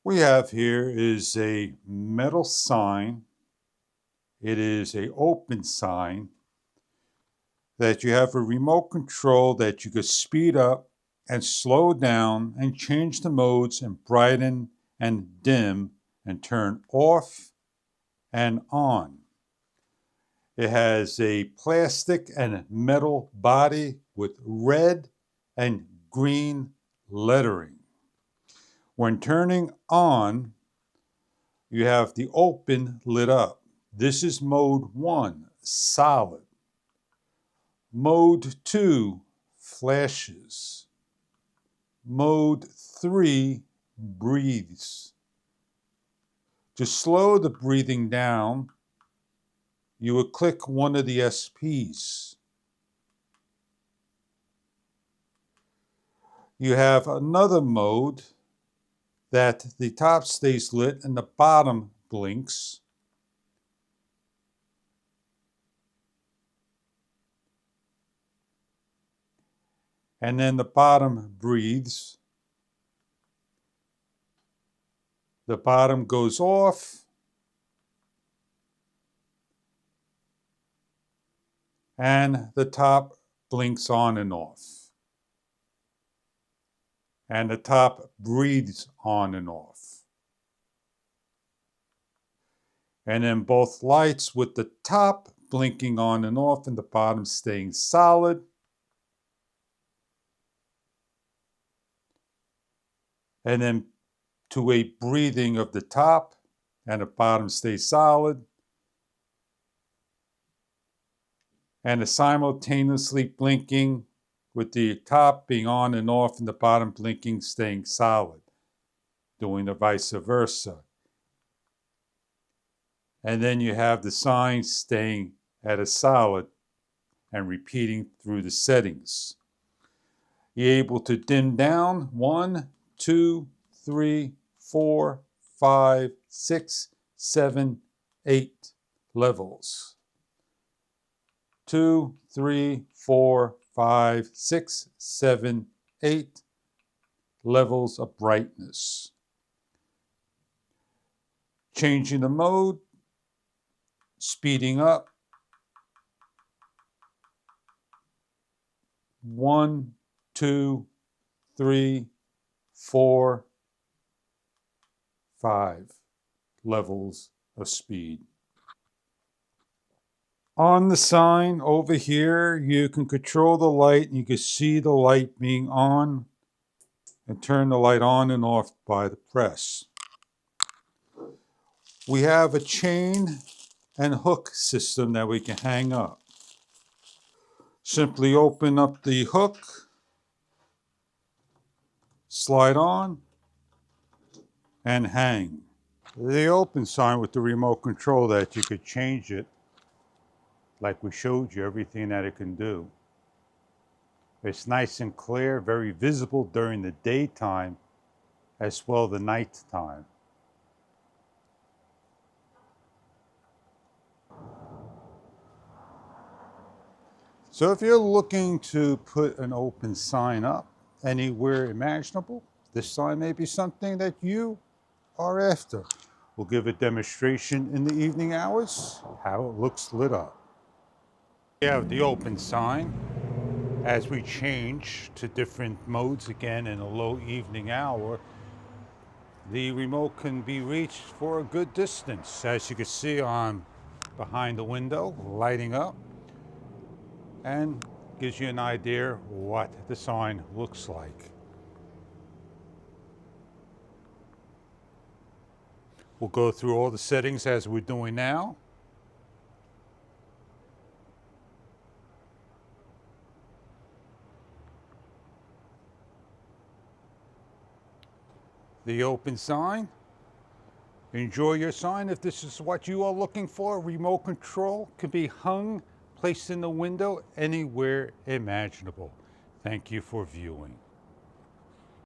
We have here is a metal sign. It is an open sign that you have a remote control that you could speed up and slow down and change the modes and brighten and dim and turn off and on. It has a plastic and metal body with red and green lettering. When turning on, you have the open lit up. This is mode 1, solid. Mode 2, flashes. Mode 3, breathes. To slow the breathing down, you would click one of the SPs. You have another mode that the top stays lit and the bottom blinks. And then the bottom breathes. The bottom goes off. And the top blinks on and off. And the top breathes on and off. And then both lights with the top blinking on and off and the bottom staying solid. And then to a breathing of the top and the bottom stays solid. And a simultaneously blinking with the top being on and off and the bottom blinking staying solid, doing the vice versa. And then you have the sign staying at a solid and repeating through the settings. You're able to dim down 1, 2, 3, 4, 5, 6, 7, 8 levels. 2, 3, 4, 5, 6, 7, 8 levels of brightness. Changing the mode, speeding up. 1, 2, 3, 4, 5 levels of speed. On the sign over here, you can control the light and you can see the light being on and turn the light on and off by the press. We have a chain and hook system that we can hang up. Simply open up the hook, slide on, and hang. The open sign with the remote control that you could change it like we showed you, everything that it can do. It's nice and clear, very visible during the daytime as well the nighttime. So if you're looking to put an open sign up anywhere imaginable, this sign may be something that you are after. We'll give a demonstration in the evening hours, how it looks lit up. We have the open sign. As we change to different modes again in a low evening hour, the remote can be reached for a good distance. As you can see, I'm behind the window, lighting up, and gives you an idea what the sign looks like. We'll go through all the settings as we're doing now. The open sign. Enjoy your sign. If this is what you are looking for, remote control can be hung, placed in the window, anywhere imaginable. Thank you for viewing.